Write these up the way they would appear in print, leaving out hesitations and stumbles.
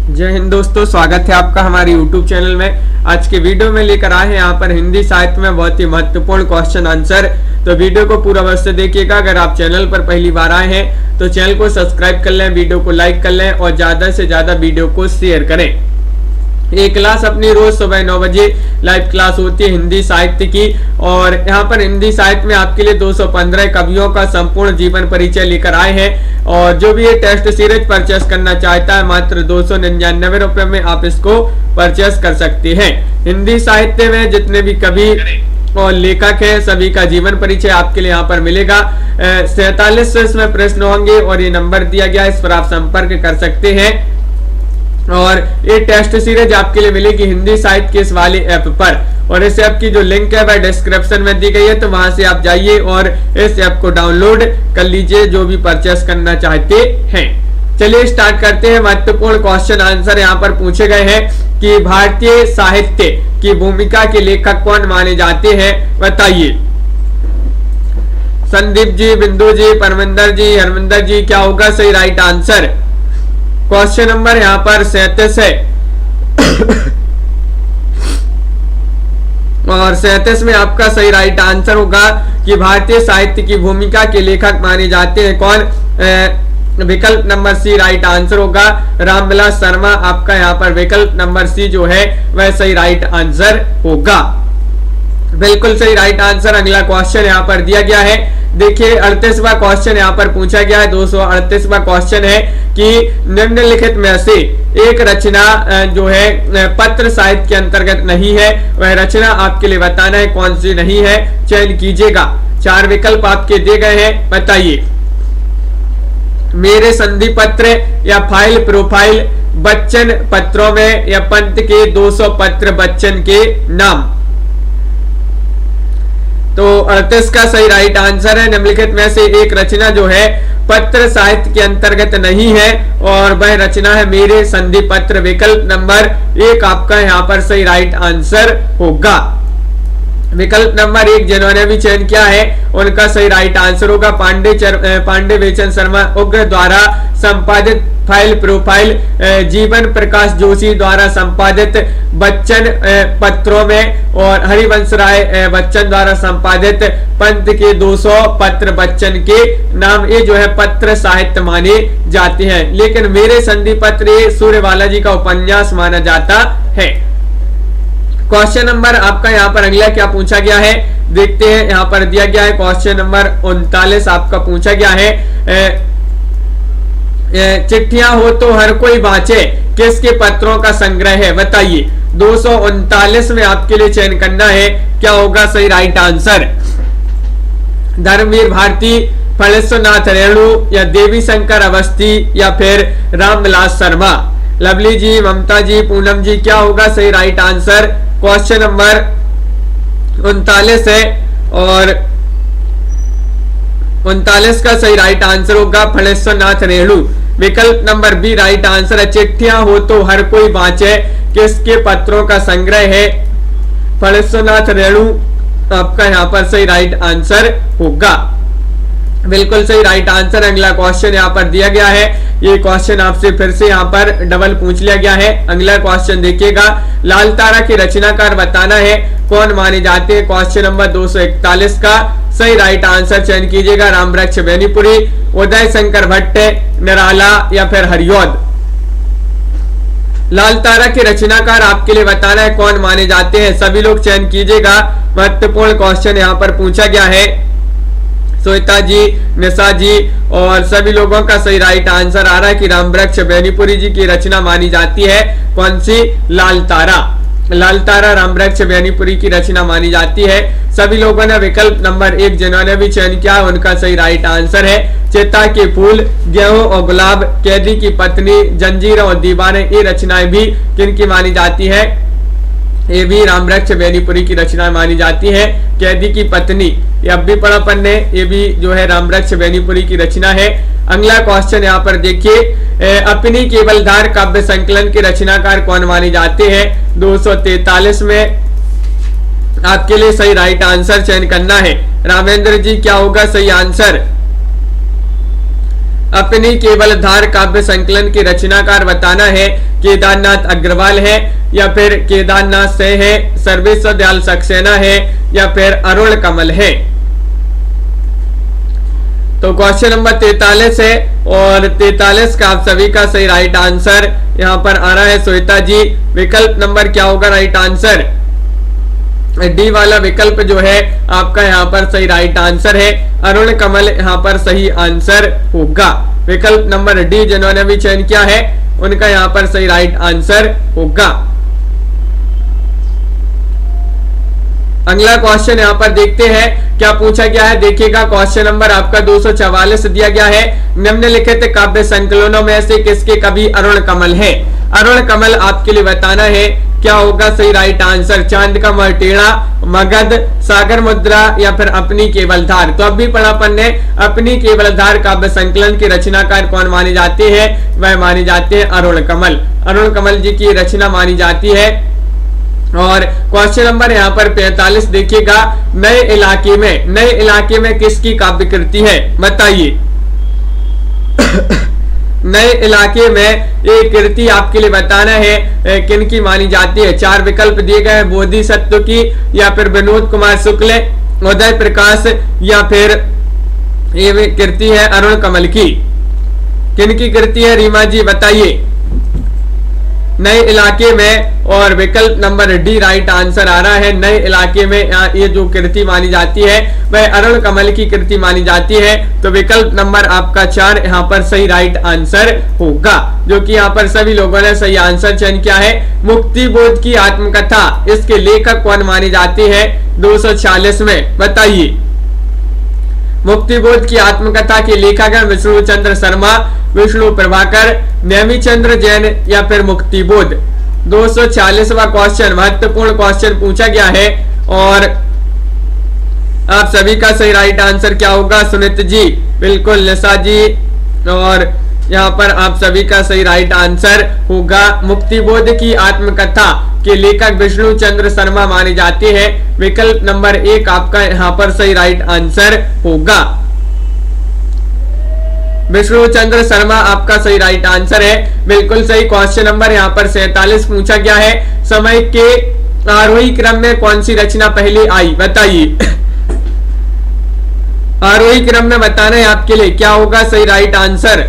जय हिंद दोस्तों, स्वागत है आपका हमारे YouTube चैनल में। आज के वीडियो में लेकर आए हैं यहाँ पर हिंदी साहित्य में बहुत ही महत्वपूर्ण क्वेश्चन आंसर। तो वीडियो को पूरा अवश्य देखिएगा। अगर आप चैनल पर पहली बार आए हैं तो चैनल को सब्सक्राइब कर लें, वीडियो को लाइक कर लें और ज्यादा से ज्यादा वीडियो को शेयर करें। ये क्लास अपनी रोज सुबह 9 बजे लाइव क्लास होती है हिंदी साहित्य की, और यहाँ पर हिंदी साहित्य में आपके लिए 215 कवियों का संपूर्ण जीवन परिचय लेकर आए हैं। और जो भी ये टेस्ट सीरीज परचेस करना चाहता है मात्र 299 रुपए में आप इसको परचेस कर सकते हैं। हिंदी साहित्य में जितने भी कवि और लेखक है सभी का जीवन परिचय आपके लिए यहाँ पर मिलेगा। 47 इसमें प्रश्न होंगे और ये नंबर दिया गया, इस पर आप संपर्क कर सकते हैं। और ये टेस्ट सीरीज आपके लिए मिलेगी हिंदी साहित्य के इस वाले ऐप पर, और इस ऐप की जो लिंक है वह डिस्क्रिप्शन में दी गई है, तो वहां से आप जाइए और इस ऐप को डाउनलोड कर लीजिए जो भी परचेस करना चाहते हैं। चलिए स्टार्ट करते हैं। महत्वपूर्ण क्वेश्चन आंसर यहाँ पर पूछे गए हैं कि भारतीय साहित्य की भूमिका के लेखक कौन माने जाते हैं, बताइए। संदीप जी, बिंदु जी, परमिंदर जी, हरमिंदर जी, क्या होगा सही राइट आंसर? क्वेश्चन नंबर यहाँ पर 37 है और 37 में आपका सही राइट आंसर होगा कि भारतीय साहित्य की भूमिका के लेखक माने जाते हैं कौन? विकल्प नंबर सी राइट आंसर होगा, रामविलास शर्मा। आपका यहाँ पर विकल्प नंबर सी जो है वह सही राइट आंसर होगा। बिल्कुल सही राइट आंसर। अगला क्वेश्चन यहाँ पर दिया गया है, देखिए 38वां क्वेश्चन यहाँ पर पूछा गया है। 238वां क्वेश्चन है कि निम्नलिखित में से एक रचना जो है पत्र साहित्य के अंतर्गत नहीं है, वह रचना आपके लिए बताना है कौन सी नहीं है, चयन कीजिएगा। 4 विकल्प आपके दिए गए हैं, बताइए। मेरे संधि पत्र या फाइल प्रोफाइल, बच्चन पत्रों में या पंत के 200 पत्र बच्चन के नाम। तो 38 का सही राइट आंसर है। निम्नलिखित में से एक रचना जो है पत्र साहित्य के अंतर्गत नहीं है और वह रचना है मेरे संधि पत्र। विकल्प नंबर 1 आपका यहाँ पर सही राइट आंसर होगा। विकल्प नंबर 1 जिन्होंने भी चयन किया है उनका सही राइट आंसर होगा। पांडे बेचन शर्मा उग्र द्वारा संपादित फाइल प्रोफाइल, जीवन प्रकाश जोशी द्वारा संपादित बच्चन पत्रों में, और हरिवंश राय बच्चन द्वारा संपादित पंत के 200 पत्र बच्चन के नाम। ये जो है पत्र साहित्य माने जाते हैं, लेकिन मेरे संधि पत्र ये सूर्यवाला जी का उपन्यास माना जाता है। क्वेश्चन नंबर आपका यहाँ पर अगला क्या पूछा गया है, देखते हैं। यहाँ पर दिया गया है क्वेश्चन नंबर 39 आपका पूछा गया है, चिट्ठियां हो तो हर कोई बाँचे किसके पत्रों का संग्रह है, बताइए। 239 में आपके लिए चयन करना है, क्या होगा सही राइट आंसर? धर्मवीर भारती, फणेश्वरनाथ रेणु या देवी शंकर अवस्थी या फिर रामविलास शर्मा। लवली जी, ममता जी, पूनम जी, क्या होगा सही राइट आंसर? क्वेश्चन नंबर 39 है और 39 का सही राइट आंसर होगा फणेश्वरनाथ रेणु। विकल्प नंबर बी राइट आंसर है। चिट्ठियां हो तो हर कोई बाँचे किसके पत्रों का संग्रह है, फणेश्वरनाथ रेणु आपका यहाँ पर सही राइट आंसर होगा। बिल्कुल सही राइट आंसर। अगला क्वेश्चन यहाँ पर दिया गया है, ये क्वेश्चन आपसे फिर से यहाँ पर डबल पूछ लिया गया है। अगला क्वेश्चन देखिएगा, लाल तारा के रचनाकार बताना है कौन माने जाते हैं। क्वेश्चन नंबर 241 का सही राइट आंसर चयन कीजिएगा। रामवृक्ष बेनीपुरी, उदय शंकर भट्ट, निराला या फिर हरिऔध। लाल तारा के रचनाकार आपके लिए बताना है कौन माने जाते हैं, सभी लोग चयन कीजिएगा। महत्वपूर्ण क्वेश्चन यहाँ पर पूछा गया है। श्वेता जी, निशा जी और सभी लोगों का सही राइट आंसर आ रहा है कि रामवृक्ष बेनीपुरी जी की रचना मानी जाती है कौन सी? लाल तारा। लाल तारा रामवृक्ष बेनीपुरी की रचना मानी जाती है। सभी लोगों ने विकल्प नंबर 1 जिन्होंने भी चयन किया उनका सही राइट आंसर है। चिता के फूल, गेहूं और गुलाब, कैदी की पत्नी, जंजीर और दीवाने, ये रचनाएं भी किनकी मानी जाती है? ये भी रामवृक्ष बेनीपुरी की रचना मानी जाती है। कैदी की पत्नी ये अब भी पढ़ा अपन ने, ये भी जो है रामवृक्ष बेनीपुरी की रचना है। अगला क्वेश्चन यहाँ पर देखिए, अपनी केवलधार काव्य संकलन के रचनाकार कौन माने जाते हैं? 243 में आपके लिए सही राइट आंसर चयन करना है। रामेंद्र जी, क्या होगा सही आंसर? अपनी केवल धार काव्य संकलन के रचनाकार बताना है। केदारनाथ अग्रवाल है या फिर केदारनाथ से है, सर्वेश्वर दयाल सक्सेना है या फिर अरुण कमल है। तो क्वेश्चन नंबर 43 है और 43 का आप सभी का सही राइट आंसर यहाँ पर आ रहा है श्वेता जी। विकल्प नंबर क्या होगा राइट आंसर? डी वाला विकल्प जो है आपका यहाँ पर सही राइट आंसर है। अरुण कमल यहाँ पर सही आंसर होगा। विकल्प नंबर डी जिन्होंने भी चयन किया है उनका यहाँ पर सही राइट आंसर होगा। अगला क्वेश्चन यहाँ पर देखते हैं क्या पूछा गया है। देखिएगा क्वेश्चन नंबर आपका 244 दिया गया है। निम्नलिखित काव्य संकलनों में से किसके कवि अरुण कमल है? अरुण कमल आपके लिए बताना है क्या होगा सही राइट आंसर? चांद का मरटेड़ा, मगध, सागर मुद्रा या फिर अपनी केवल धार। तो अब भी पढ़ा अपन ने, अपनी केवल धार काव्य संकलन के रचनाकार कौन माने जाते हैं? वह माने जाते हैं अरुण कमल। अरुण कमल जी की रचना मानी जाती है। और क्वेश्चन नंबर यहाँ पर 45 देखिएगा, नए इलाके में किसकी काव्य कृति है? बताइए। नए इलाके में एक कृति आपके लिए बताना है किन की मानी जाती है। 4 विकल्प दिए गए हैं, बोधिसत्व की या फिर विनोद कुमार शुक्ल, उदय प्रकाश या फिर ये कृति है अरुण कमल की। किन की कृति है रीमा जी बताइए? नए इलाके में, और विकल्प नंबर डी राइट आंसर आ रहा है। नए इलाके में ये जो कृति मानी जाती है वह अरुण कमल की कृति मानी जाती है। तो विकल्प नंबर आपका 4 यहाँ पर सही राइट आंसर होगा, जो कि यहाँ पर सभी लोगों ने सही आंसर चयन किया है। मुक्तिबोध की आत्मकथा, इसके लेखक कौन माने जाते हैं 246 में? बताइए। मुक्तिबोध की आत्मकथा के लेखक हैं विष्णु चंद्र शर्मा, विष्णु प्रभाकर, नेमिचंद्र जैन या फिर मुक्तिबोध। 240वां क्वेश्चन महत्वपूर्ण क्वेश्चन पूछा गया है और आप सभी का सही राइट आंसर क्या होगा? सुनीत जी बिल्कुल, निशा जी, और यहाँ पर आप सभी का सही राइट आंसर होगा। मुक्तिबोध की आत्मकथा के लेखक विष्णु चंद्र शर्मा माने जाते हैं। विकल्प नंबर 1 आपका यहाँ पर सही राइट आंसर होगा। विष्णु चंद्र शर्मा आपका सही राइट आंसर है, बिल्कुल सही। क्वेश्चन नंबर यहाँ पर 47 पूछा गया है, समय के आरोही क्रम में कौन सी रचना पहले आई? बताइए। आरोही क्रम में बताना है आपके लिए क्या होगा सही राइट आंसर।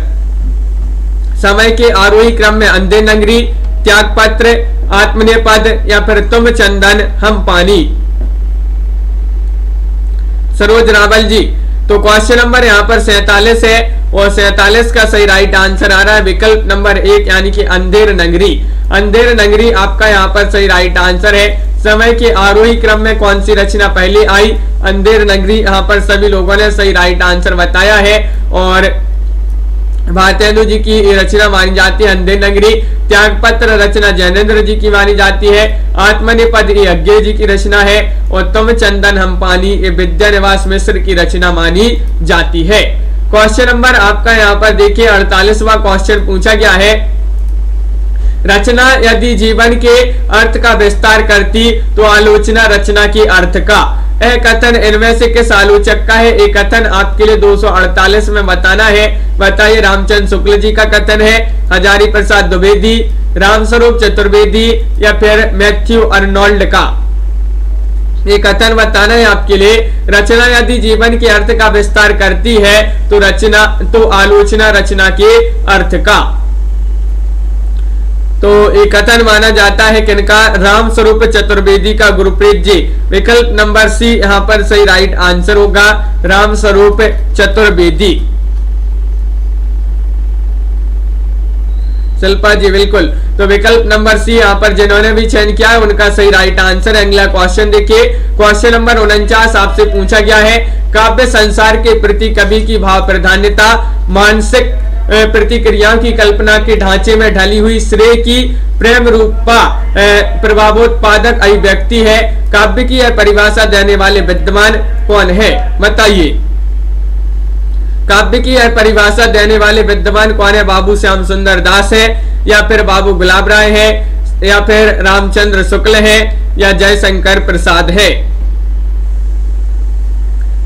समय के आरोही क्रम में अंधे नगरी, त्यागपत्र, आत्मनेपद या फिर तुम चंदन हम पानी। सरोज रावल जी। तो क्वेश्चन नंबर यहाँ पर 47 है और 47 का सही राइट आंसर आ रहा है विकल्प नंबर 1 यानी कि अंधेर नगरी। अंधेर नगरी आपका यहाँ पर सही राइट आंसर है। समय के आरोही क्रम में कौन सी रचना पहले आई? अंधेर नगरी यहाँ पर सभी लोगों ने सही राइट आंसर बताया है। और भारतेंदु जी की रचना मानी जाती है अंधेर नगरी। त्यागपत्र रचना जैनेन्द्र जी की मानी जाती है। आत्मनिपद ये अज्ञे जी की रचना है और तुम चंदन हम पानी ये विद्यानिवास मिश्र की रचना मानी जाती है। क्वेश्चन नंबर आपका यहाँ पर देखिए 48वां क्वेश्चन पूछा गया है, रचना यदि जीवन के अर्थ का विस्तार करती तो आलोचना रचना के अर्थ का। यह कथन इनमें से किस आलोचक का है? एक कथन आपके लिए 248 में बताना है। बताइए। रामचंद्र शुक्ल जी का कथन है, हजारी प्रसाद द्विवेदी, रामस्वरूप चतुर्वेदी या फिर मैथ्यू अर्नोल्ड का। ये कथन बताना है आपके लिए, रचना यदि जीवन के अर्थ का विस्तार करती है तो आलोचना रचना के अर्थ का। तो एक कथन माना जाता है किनका? राम स्वरूप चतुर्वेदी का, गुरप्रीत जी। विकल्प नंबर सी यहाँ पर सही राइट आंसर होगा, राम स्वरूप चतुर्वेदी। शिल्पा जी बिल्कुल। तो विकल्प नंबर सी यहाँ पर जिन्होंने भी चयन किया है उनका सही राइट आंसर है। अगला क्वेश्चन देखिए, क्वेश्चन नंबर 49 आपसे पूछा गया है, काव्य संसार के प्रति कवि की भाव प्रधान्यता मानसिक प्रतिक्रियाओं की कल्पना के ढांचे में ढली हुई श्रेय की प्रेम रूपा प्रभावोत्पादक अभिव्यक्ति है। काव्य की यह परिभाषा देने वाले विद्वान कौन है? बताइए। काव्य की यह परिभाषा देने वाले विद्वान कौन है? बाबू श्याम सुंदर दास है या फिर बाबू गुलाब राय है या फिर रामचंद्र शुक्ल है या जयशंकर प्रसाद है।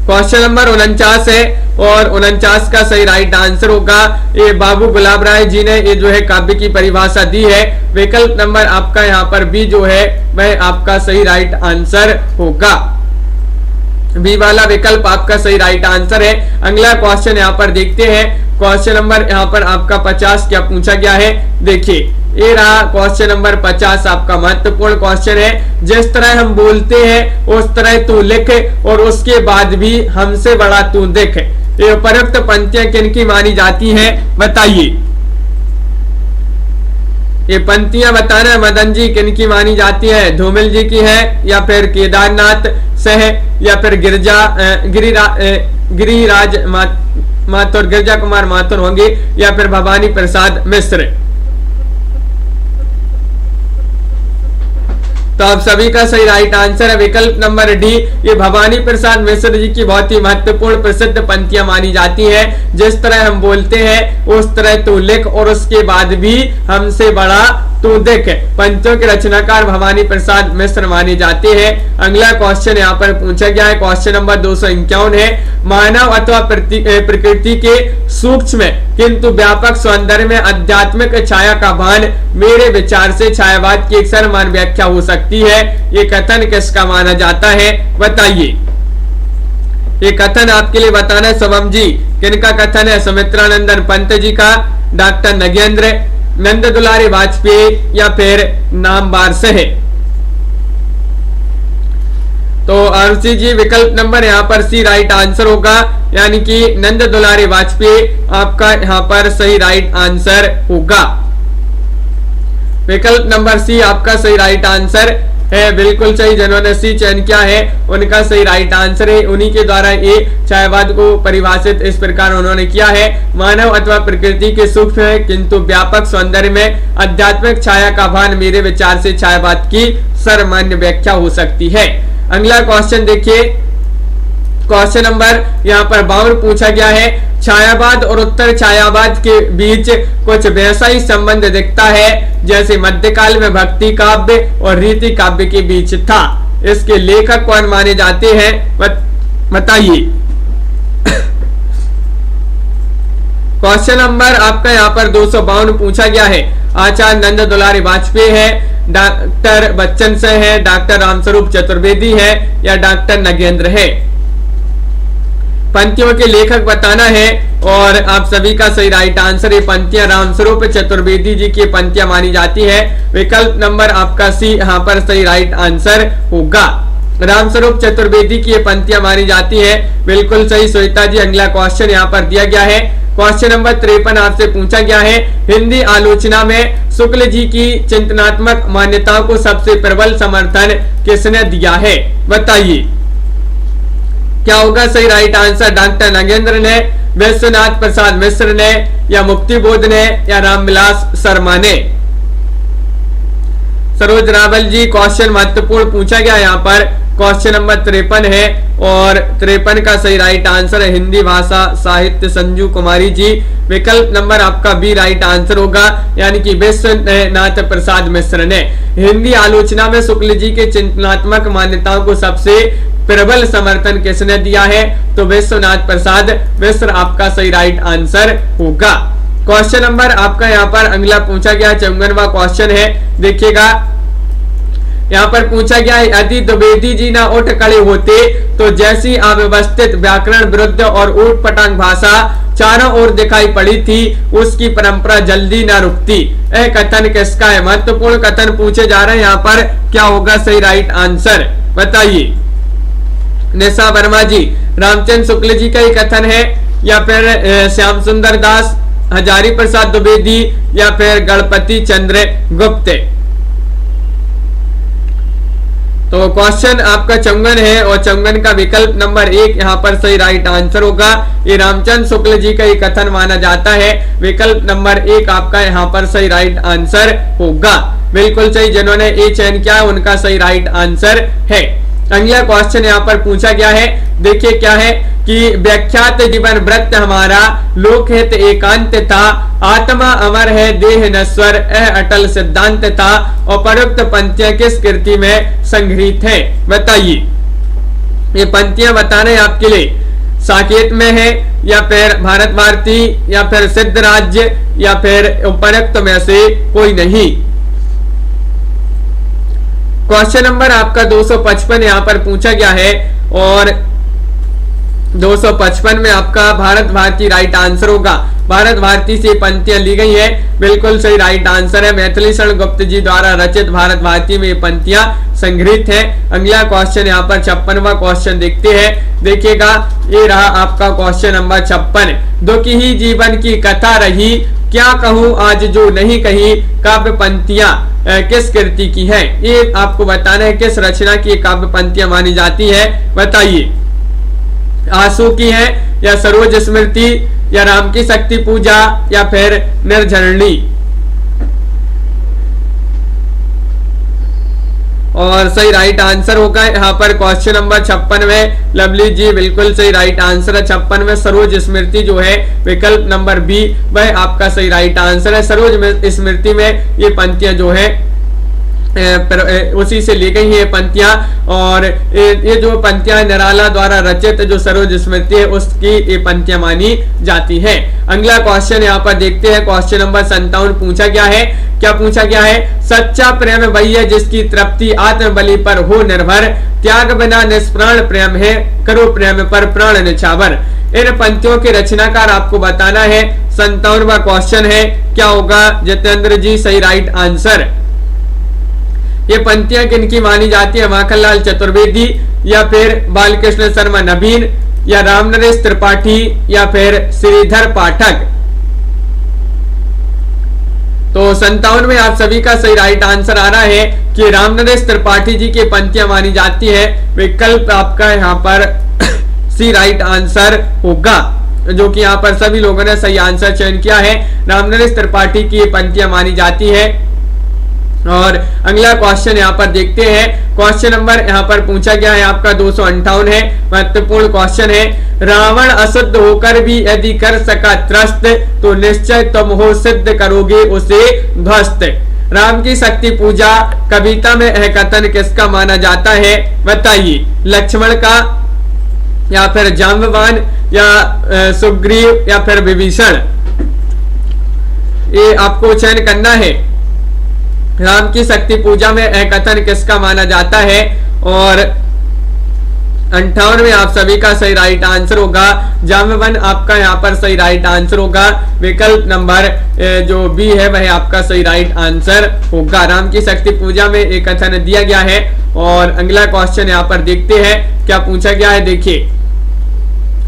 क्वेश्चन नंबर 49 है और 49 का सही राइट आंसर होगा ये बाबू गुलाब राय जी ने ये जो है काव्य की परिभाषा दी है। विकल्प नंबर आपका यहाँ पर बी जो है वह आपका सही राइट आंसर होगा। बी वाला विकल्प आपका सही राइट आंसर है। अगला क्वेश्चन यहाँ पर देखते हैं। क्वेश्चन नंबर यहाँ पर आपका 50 क्या पूछा गया है, देखिए ये रहा क्वेश्चन नंबर 50 आपका महत्वपूर्ण क्वेश्चन है। जिस तरह हम बोलते हैं उस तरह तू लिख और उसके बाद भी हमसे बड़ा तू दिख। ये उपरोक्त पंक्तियां किनकी मानी जाती हैं बताइए। ये पंक्तियां बताना मदन जी किनकी मानी जाती है, धूमिल जी की है या फिर केदारनाथ से है या फिर गिरिराज माथुर गिरजा कुमार माथुर होंगे या फिर भवानी प्रसाद मिश्र। तो आप सभी का सही राइट आंसर है विकल्प नंबर डी। ये भवानी प्रसाद मिश्र जी की बहुत ही महत्वपूर्ण प्रसिद्ध पंक्तियां मानी जाती हैं। जिस तरह हम बोलते हैं उस तरह तू लिख और उसके बाद भी हमसे बड़ा तू दिख। पंक्तियों के रचनाकार भवानी प्रसाद मिश्र माने जाते हैं। अगला क्वेश्चन यहाँ पर पूछा गया है, क्वेश्चन नंबर 251 है। मानव अथवा प्रकृति के सूक्ष्म किंतु व्यापक सौंदर्य में आध्यात्मिक छाया का भान मेरे विचार से छायावाद की एक सर्वमान्य व्याख्या हो सकती है। ये कथन किसका माना जाता है बताइए। ये कथन आपके लिए बताना है शुभम जी, किनका कथन है? सुमित्रा नंदन पंत जी का, डॉक्टर नगेंद्र, नंद दुलारी वाजपेयी या फिर नामवार से है। तो आरुषि जी विकल्प नंबर यहाँ पर सी राइट आंसर होगा, यानी कि नंद दुलारी वाजपेयी आपका यहाँ पर सही राइट आंसर होगा। विकल्प नंबर सी आपका सही राइट आंसर है, बिल्कुल सही। जिन्होंने सी चयन किया है उनका सही राइट आंसर है। उन्हीं के द्वारा ये छायावाद को परिभाषित इस प्रकार उन्होंने किया है, मानव अथवा प्रकृति के सूक्ष्म है किंतु व्यापक सौंदर्य में आध्यात्मिक छाया का भान मेरे विचार से छायावाद की सर्वमान्य व्याख्या हो सकती है। अगला क्वेश्चन देखिए, क्वेश्चन नंबर यहाँ पर 52 पूछा गया है। छायावाद और उत्तर छायावाद के बीच कुछ वैसा ही संबंध दिखता है जैसे मध्यकाल में भक्ति काव्य और रीति काव्य के बीच था। इसके लेखक कौन माने जाते हैं बताइए। क्वेश्चन नंबर आपका यहाँ पर 252 पूछा गया है। आचार्य नंद दुलारी वाजपेयी है, डॉक्टर बच्चन से है, डॉक्टर रामस्वरूप चतुर्वेदी है या डॉक्टर नगेंद्र है। पंक्तियों के लेखक बताना है और आप सभी का सही राइट आंसर ये पंक्तियां रामस्वरूप चतुर्वेदी जी की पंक्तियां मानी जाती है। विकल्प नंबर आपका सी यहाँ पर सही राइट आंसर होगा। रामस्वरूप चतुर्वेदी की ये पंक्तियां मानी जाती है, बिल्कुल सही श्वेता जी। अगला क्वेश्चन यहाँ पर दिया गया है। क्वेश्चन नंबर 53 आपसे पूछा गया है। हिंदी आलोचना में शुक्ल जी की चिंतनात्मक मान्यताओं को सबसे प्रबल समर्थन किसने दिया है बताइए। क्या होगा सही राइट आंसर? डॉक्टर नगेंद्र ने, विश्वनाथ प्रसाद मिश्र ने या मुक्ति बोध ने या रामविलास शर्मा ने। सरोज रावल जी क्वेश्चन महत्वपूर्ण पूछा गया यहाँ पर। क्वेश्चन नंबर 53 है और 53 का सही राइट आंसर है हिंदी भाषा साहित्य संजू कुमारी जी। विकल्प नंबर आपका बी राइट आंसर होगा, यानी कि विश्वनाथ प्रसाद मिश्र ने। हिंदी आलोचना में शुक्ल जी के चिंतनात्मक मान्यताओं को सबसे प्रबल समर्थन किसने दिया है? तो विश्वनाथ प्रसाद मिश्र आपका सही राइट आंसर होगा। क्वेश्चन नंबर आपका यहाँ पर अगला पूछा गया 54वां क्वेश्चन है, देखिएगा। यहाँ पर पूछा गया है, यदि द्विवेदी जी ना उठ खड़े होते तो जैसी अव्यवस्थित व्याकरण विरुद्ध और ऊट पटांग भाषा चारों ओर दिखाई पड़ी थी उसकी परंपरा जल्दी ना रुकती। यह कथन किसका है? महत्वपूर्ण कथन पूछे जा रहे हैं यहाँ पर। क्या होगा सही राइट आंसर बताइए। निशा वर्मा जी, रामचंद्र शुक्ल जी का ही कथन है या फिर श्याम सुंदर दास, हजारी प्रसाद द्विवेदी या फिर गणपति चंद्र गुप्त। तो क्वेश्चन आपका 54 है और 54 का विकल्प नंबर 1 यहाँ पर सही राइट आंसर होगा। ये रामचंद्र शुक्ल जी का ही कथन माना जाता है। विकल्प नंबर 1 आपका यहाँ पर सही राइट आंसर होगा, बिल्कुल सही। जिन्होंने ए चयन किया उनका सही राइट आंसर है। अगला क्वेश्चन यहाँ पर पूछा गया है, देखिए क्या है कि व्याख्यात जीवन व्रत हमारा लोकहित एकांत था, आत्मा अमर है देह नश्वर यह अटल सिद्धांत था। उपरोक्त पंक्तियां किस कृति में संग्रहित है बताइए। ये पंक्तियां बताने आपके लिए साकेत में है या फिर भारत भारती या फिर सिद्ध राज्य या फिर उपरोक्त में से कोई नहीं। क्वेश्चन नंबर आपका 255 यहां पर पूछा गया है और 255 में आपका भारत भारती राइट आंसर होगा। भारत भारती से पंक्तियां ली गई है, बिल्कुल सही राइट आंसर है। मैथिली शरण गुप्त जी द्वारा रचित भारत भारती में ये पंक्तियां संग्रहित है। अगला क्वेश्चन यहाँ पर 56वां क्वेश्चन देखते हैं। देखिएगा, ये रहा आपका क्वेश्चन नंबर 56। दुखी ही जीवन की कथा रही, क्या कहूँ आज जो नहीं कही, काव्य पंक्तियां किस कृति की है। ये आपको बताना है किस रचना की काव्य पंक्तियां मानी जाती है, बताइए। आंसू की है या सरोज स्मृति या राम की शक्ति पूजा या फिर निर्झरणी। और सही राइट आंसर होगा यहाँ पर क्वेश्चन नंबर 56 में। लवली जी बिल्कुल सही राइट आंसर है। 56 में सरोज स्मृति जो है विकल्प नंबर बी वह आपका सही राइट आंसर है। सरोज स्मृति में ये पंक्तियां जो है उसी से ली गई है पंक्तियां, और ये जो पंक्तियां निराला द्वारा रचित जो सरोज स्मृति है उसकी ये पंक्तियां मानी जाती है। अगला क्वेश्चन यहाँ पर देखते हैं। क्वेश्चन नंबर 57 पूछा गया है। क्या पूछा गया है? सच्चा प्रेम वही है जिसकी तृप्ति आत्म बलि पर हो निर्भर, त्याग बिना निष्प्राण प्रेम है, करो प्रेम पर प्राण निछावर। इन पंक्तियों के रचनाकार आपको बताना है। 57वां क्वेश्चन है, क्या होगा जितेंद्र जी सही राइट आंसर। ये पंक्तियां किनकी मानी जाती है? माखनलाल चतुर्वेदी या फिर बालकृष्ण शर्मा नवीन या रामनरेश त्रिपाठी या फिर श्रीधर पाठक। तो 57 में आप सभी का सही राइट आंसर आ रहा है कि रामनरेश त्रिपाठी जी की पंक्तियां मानी जाती है। विकल्प आपका यहाँ पर सी राइट आंसर होगा, जो कि यहाँ पर सभी लोगों ने सही आंसर चयन किया है। रामनरेश त्रिपाठी की पंक्तियां मानी जाती है। और अगला क्वेश्चन यहाँ पर देखते हैं। क्वेश्चन नंबर यहाँ पर पूछा गया है आपका 258 है, महत्वपूर्ण क्वेश्चन है। रावण अशुद्ध होकर भी यदि कर सका त्रस्त, तो निश्चय तुम हो सिद्ध करोगे उसे ध्वस्त। राम की शक्ति पूजा कविता में यह कथन किसका माना जाता है, बताइए। लक्ष्मण का या फिर जाम्बवान या सुग्रीव या फिर विभीषण, ये आपको चयन करना है। राम की शक्ति पूजा में यह कथन किसका माना जाता है। और 58 में आप सभी का सही राइट आंसर होगा जाम्बवान आपका यहाँ पर सही राइट आंसर होगा। विकल्प नंबर जो बी है वह आपका सही राइट आंसर होगा। राम की शक्ति पूजा में एक कथन दिया गया है। और अगला क्वेश्चन यहाँ पर देखते हैं क्या पूछा गया है। देखिए,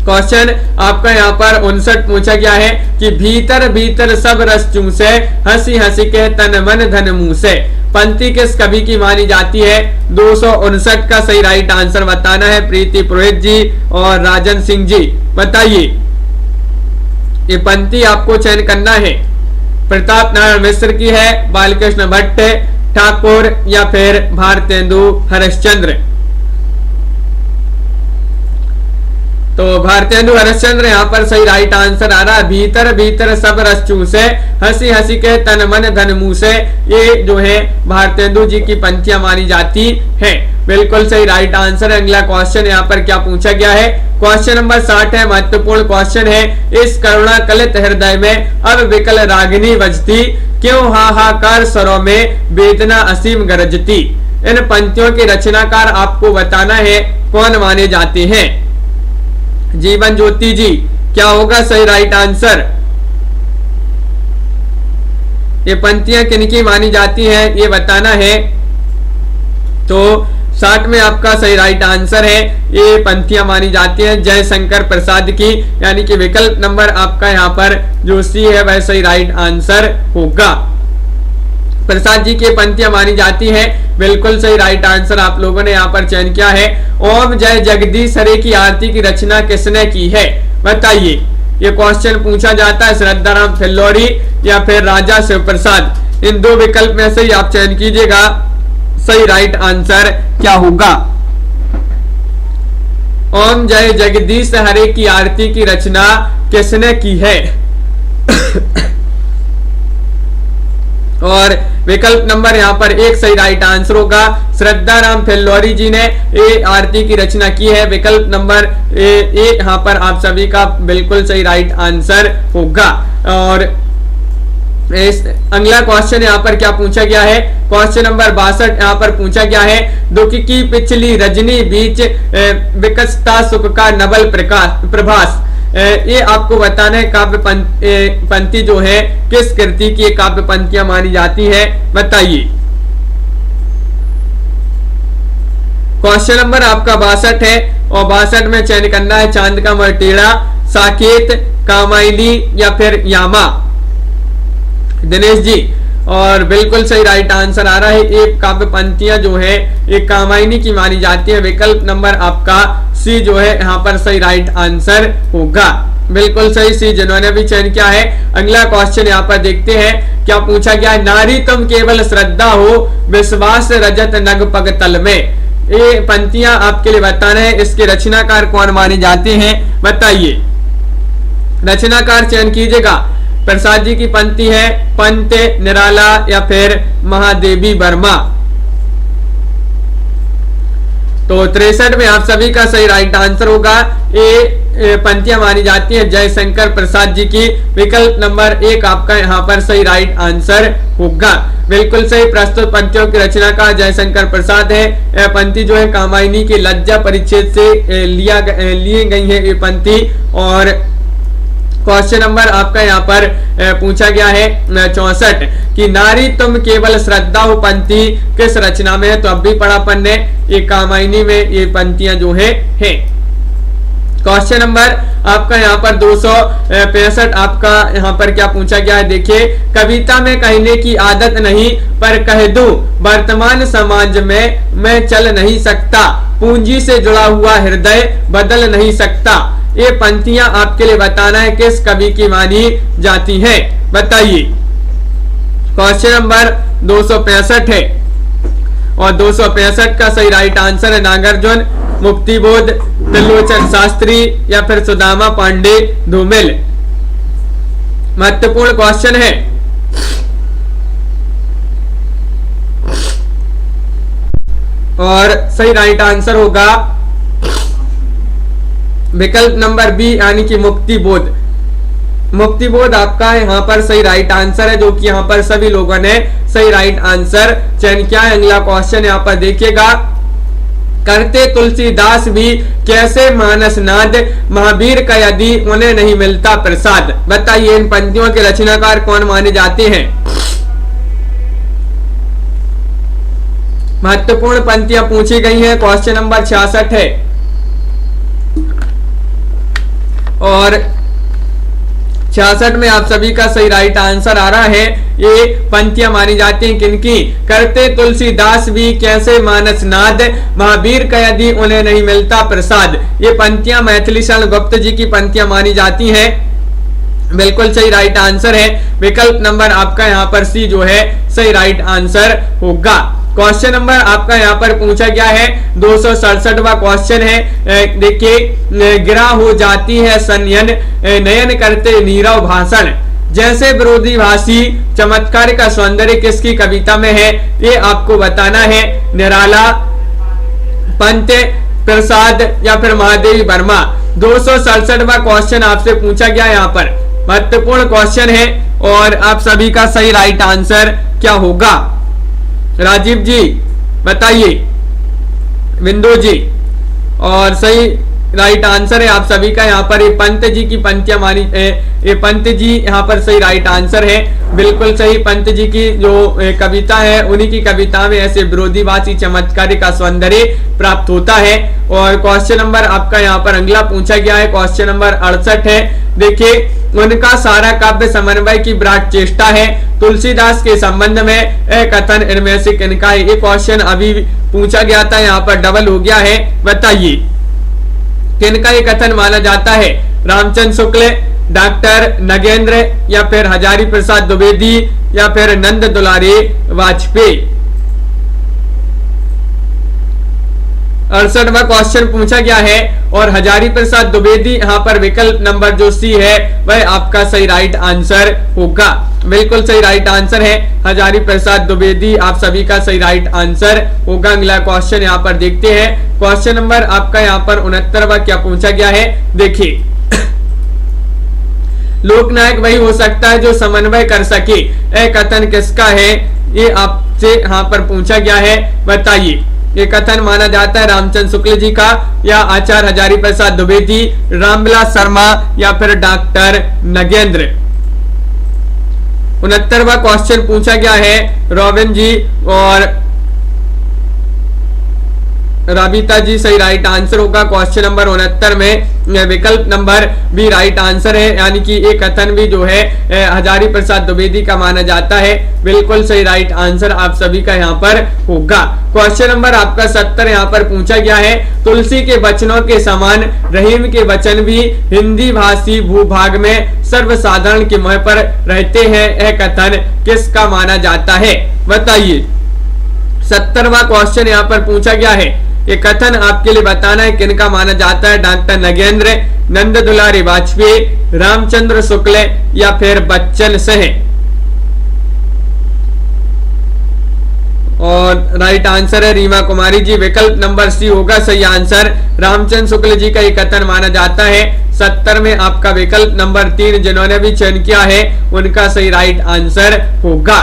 क्वेश्चन आपका यहाँ पर 59 पूछा गया है कि भीतर भीतर सब रस चूसे, हंसी हंसी के तन मन धन मुंह से। पंक्ति किस कवि की मानी जाती है? 259 का सही राइट आंसर बताना है। प्रीति पुरोहित जी और राजन सिंह जी, बताइए। ये पंक्ति आपको चयन करना है। प्रताप नारायण मिश्र की है, बालकृष्ण भट्ट ठाकुर या फिर भारतेंदु हरिश्चंद्र। तो भारतेंदु हरिश्चंद्र यहाँ पर सही राइट आंसर आ रहा है। भीतर भीतर सब रस चूसे, हंसी हंसी के तन मन धन मुंह से, ये जो है भारतेंदु जी की पंक्तियां मानी जाती है। बिल्कुल सही राइट आंसर। अगला क्वेश्चन यहाँ पर क्या पूछा गया है? क्वेश्चन नंबर 60 है, महत्वपूर्ण क्वेश्चन है। इस करुणा कलित हृदय में अब विकल रागिनी बजती, क्यों हाहाकार स्वरों में वेदना असीम गरजती। इन पंक्तियों के रचनाकार आपको बताना है कौन माने जाते हैं। जीवन ज्योति जी, क्या होगा सही राइट आंसर। ये पंक्तियां किनकी मानी जाती हैं ये बताना है। तो 60 में आपका सही राइट आंसर है। ये पंक्तियां मानी जाती हैं जयशंकर प्रसाद की, यानी कि विकल्प नंबर आपका यहाँ पर जो सी है वह सही राइट आंसर होगा। प्रसाद जी की पंक्तियां मानी जाती है। बिल्कुल सही राइट आंसर आप लोगों ने यहाँ पर चयन किया है। ओम जय जगदीश हरे की आरती की रचना किसने की है, बताइए। ये क्वेश्चन पूछा जाता है श्रद्धाराम फिल्लौरी या फिर राजा शिव प्रसाद। इन दो विकल्प में से ही आप चयन कीजिएगा, सही राइट आंसर क्या होगा। ओम जय जगदीश हरे की आरती की रचना किसने की है? और विकल्प नंबर यहाँ पर एक सही राइट आंसर होगा। श्रद्धा राम फिल्लौरी जी ने ये आरती की रचना की है। विकल्प नंबर ए यहाँ पर आप सभी का बिल्कुल सही राइट आंसर होगा। और अगला क्वेश्चन यहाँ पर क्या पूछा गया है, क्वेश्चन नंबर 62 यहाँ पर पूछा गया है, दुख की पिछली रजनी बीच विकसता सुख का नवल प्रभास। ये आपको बताना है काव्य पंक्ति जो है किस कृति की काव्य पंक्तियां मानी जाती है, बताइए। क्वेश्चन नंबर आपका 62 है और 62 में चयन करना है चांद का मरटेड़ा, साकेत, कामायनी या फिर यामा। दिनेश जी, और बिल्कुल सही राइट आंसर आ रहा है। एक काव्य पंक्तियां जो है एक कामायनी की मानी जाती है। विकल्प नंबर आपका सी जो है यहाँ पर सही राइट आंसर होगा। बिल्कुल सही सी जिन्होंने भी चयन किया है। अगला क्वेश्चन यहाँ पर देखते हैं क्या पूछा गया है, नारी तुम केवल श्रद्धा हो विश्वास रजत नग पग तल में। ये पंक्तियां आपके लिए बताना है, इसके रचनाकार कौन माने जाते हैं, बताइए। रचनाकार चयन कीजिएगा। प्रसाद जी की पंक्ति है, पंत, निराला या फिर महादेवी वर्मा। तो 63 में आप सभी का सही राइट आंसर होगा। ये पंक्तियां मानी जाती हैं जयशंकर प्रसाद जी की। विकल्प नंबर 1 आपका यहाँ पर सही राइट आंसर होगा। बिल्कुल सही, प्रस्तुत पंक्तियों की रचना का जयशंकर प्रसाद है। यह पंक्ति जो है कामायनी की लज्जा परिच्छेद से लिए गई है ये पंक्ति। और क्वेश्चन नंबर आपका यहाँ पर पूछा गया है 64 कि नारी तुम केवल श्रद्धा हो पंक्ति किस रचना में है, तो अब भी पढ़ा अपन ने, ये कामायनी में ये पंक्तियां जो है। क्वेश्चन नंबर आपका यहाँ पर 265 आपका यहाँ पर क्या पूछा गया है, देखिए। कविता में कहने की आदत नहीं पर कह दूं वर्तमान समाज में मैं चल नहीं सकता, पूंजी से जुड़ा हुआ हृदय बदल नहीं सकता। ये पंक्तियां आपके लिए बताना है किस कवि की मानी जाती है, बताइए। क्वेश्चन नंबर 265 है और 265 का सही राइट आंसर है नागार्जुन, मुक्तिबोध, त्रिलोचन शास्त्री या फिर सुदामा पांडे धूमिल। महत्वपूर्ण क्वेश्चन है। और सही राइट आंसर होगा विकल्प नंबर बी यानी कि मुक्तिबोध। मुक्तिबोध आपका यहाँ पर सही राइट आंसर है, जो कि यहाँ पर सभी लोगों ने सही राइट आंसर चयन किया है। अगला क्वेश्चन यहाँ पर देखिएगा, करते तुलसीदास भी कैसे मानस नाद महावीर का यदि उन्हें नहीं मिलता प्रसाद। बताइए इन पंक्तियों के रचनाकार कौन माने जाते हैं। महत्वपूर्ण पंक्तियां पूछी गई हैं। क्वेश्चन नंबर 66 है और 66 में आप सभी का सही राइट आंसर आ रहा है। ये पंक्तियां मानी जाती हैं किनकी, करते तुलसीदास भी कैसे मानस नाद महावीर का यदि उन्हें नहीं मिलता प्रसाद। ये पंक्तियां मैथिली शरण गुप्त जी की पंक्तियां मानी जाती हैं। बिल्कुल सही राइट आंसर है। विकल्प नंबर आपका यहाँ पर सी जो है सही राइट आंसर होगा। क्वेश्चन नंबर आपका यहाँ पर पूछा गया है 267वां क्वेश्चन है। देखिए, गिरा हो जाती है सनयन नयन करते नीरव भाषण, जैसे विरोधी भाषी चमत्कार का सौंदर्य किसकी कविता में है, ये आपको बताना है। निराला, पंत, प्रसाद या फिर महादेवी वर्मा। 267वां क्वेश्चन आपसे पूछा गया यहाँ पर, महत्वपूर्ण क्वेश्चन है और आप सभी का सही राइट आंसर क्या होगा। राजीव जी बताइए, बिंदु जी, और सही राइट आंसर है आप सभी का यहाँ पर ये पंत जी की पंक्तियां मानी, ये पंत जी यहाँ पर सही राइट आंसर है। बिल्कुल सही, पंत जी की जो कविता है उन्हीं की कविता में ऐसे विरोधीवासी चमत्कारी का सौंदर्य प्राप्त होता है। और क्वेश्चन नंबर आपका यहाँ पर अगला पूछा गया है, क्वेश्चन नंबर 68 है। देखिए, उनका सारा काव्य समन्वय की विराट चेष्टा है, तुलसीदास के संबंध में कथन इनमें से किनका है। ये क्वेश्चन अभी पूछा गया था, यहाँ पर डबल हो गया है, बताइए किनका ये कथन माना जाता है। रामचंद्र शुक्ल, डॉक्टर नगेंद्र या फिर हजारी प्रसाद द्विवेदी या फिर नंद दुलारी वाजपेयी। 68वां क्वेश्चन पूछा गया है और हजारी प्रसाद द्विवेदी यहाँ पर विकल्प नंबर जो सी है वह आपका सही राइट आंसर होगा। बिल्कुल सही राइट आंसर है, हजारी प्रसाद द्विवेदी आप सभी का सही राइट आंसर होगा। अगला क्वेश्चन यहाँ पर देखते हैं। क्वेश्चन नंबर आपका यहाँ पर 69वां क्या पूछा गया है, देखिए। लोकनायक वही हो सकता है जो समन्वय कर सके, यह कथन किसका है, ये आपसे यहाँ पर पूछा गया है, बताइए। ये कथन माना जाता है रामचंद्र शुक्ल जी का, या आचार्य हजारी प्रसाद द्विवेदी, रामविलास शर्मा, या फिर डॉक्टर नगेंद्र। 69वां क्वेश्चन पूछा गया है रॉबिन जी और राबिता जी सही राइट आंसर होगा। क्वेश्चन नंबर 69 में विकल्प नंबर बी राइट आंसर है, यानी कि एक कथन भी जो है हजारी प्रसाद द्विवेदी का माना जाता है। बिल्कुल सही राइट आंसर आप सभी का यहाँ पर होगा। क्वेश्चन नंबर आपका 70 यहाँ पर पूछा गया है, तुलसी के वचनों के समान रहीम के वचन भी हिंदी भाषी भूभाग में सर्वसाधारण के मुंह पर रहते हैं, यह कथन किसका माना जाता है, बताइए। 70वां क्वेश्चन यहाँ पर पूछा गया है, ये कथन आपके लिए बताना है किनका माना जाता है, डॉक्टर नगेंद्र, नंद दुलारी वाजपेयी, रामचंद्र शुक्ल, या फिर बच्चन सिंह। और राइट आंसर है रीमा कुमारी जी, विकल्प नंबर सी होगा सही आंसर। रामचंद्र शुक्ल जी का ये कथन माना जाता है। 70 में आपका विकल्प नंबर 3 जिन्होंने भी चयन किया है उनका सही राइट आंसर होगा।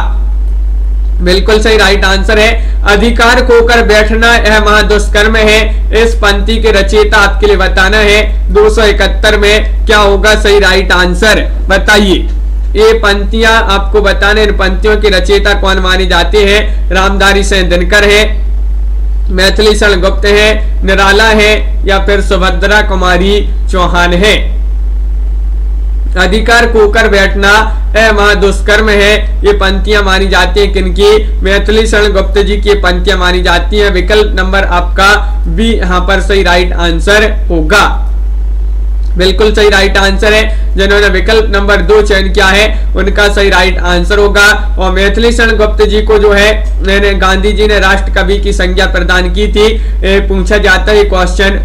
बिल्कुल सही राइट आंसर है, अधिकार खोकर बैठना यह महादुष्कर्म है, इस पंक्ति के रचयिता आपके लिए बताना है। 271 में क्या होगा सही राइट आंसर, बताइए। ये पंक्तियां आपको बताने, इन पंक्तियों के रचयिता कौन माने जाते हैं, रामधारी सिंह दिनकर है, मैथिली शरण गुप्त है, निराला है, या फिर सुभद्रा कुमारी चौहान है। अधिकार खोकर बैठना महादुष्कर्म है, ये पंक्तियां मानी जाती हैं किनकी, मैथिली शरण गुप्त जी की पंक्तियां मानी जाती हैं। विकल्प नंबर आपका बी यहाँ पर सही राइट आंसर होगा। बिल्कुल सही राइट आंसर है, जिन्होंने विकल्प नंबर 2 चयन किया है उनका सही राइट आंसर होगा। और मैथिली शरण गुप्त जी को जो है गांधी जी ने राष्ट्र कवि की संज्ञा प्रदान की थी, पूछा जाता है क्वेश्चन।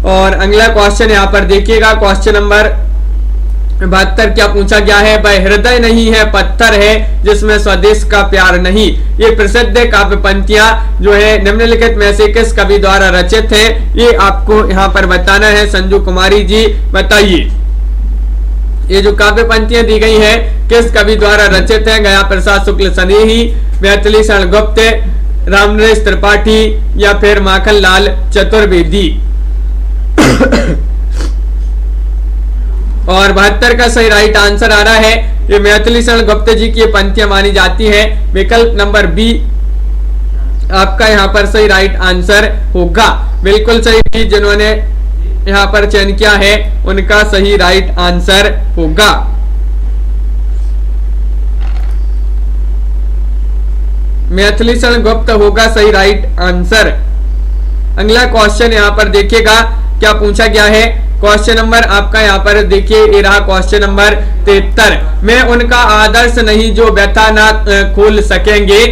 और अगला क्वेश्चन यहाँ पर देखिएगा, क्वेश्चन नंबर 72 क्या पूछा गया है, वह हृदय नहीं है पत्थर है जिसमें स्वदेश का प्यार नहीं। ये प्रसिद्ध काव्य पंक्तियां जो है निम्नलिखित में से किस कवि द्वारा रचित है, ये आपको यहाँ पर बताना है। संजू कुमारी जी बताइए, ये जो काव्य पंक्तियां दी गई है किस कवि द्वारा रचित है, गया प्रसाद शुक्ल स्नेही, मैथिली शरण गुप्त, रामनरेश त्रिपाठी, या फिर माखनलाल चतुर्वेदी। और 72 का सही राइट आंसर आ रहा है, ये मैथिली शरण गुप्त जी की पंक्तियां मानी जाती है। विकल्प नंबर बी आपका यहाँ पर सही राइट आंसर होगा। बिल्कुल सही, जिन्होंने यहाँ पर चयन किया है उनका सही राइट आंसर होगा। मैथिली शरण गुप्त होगा सही राइट आंसर। अगला क्वेश्चन यहाँ पर देखिएगा क्या पूछा गया है। क्वेश्चन नंबर आपका यहाँ पर देखिए, ये रहा क्वेश्चन नंबर 73। मैं उनका आदर्श नहीं जो व्यथा ना खोल सकेंगे,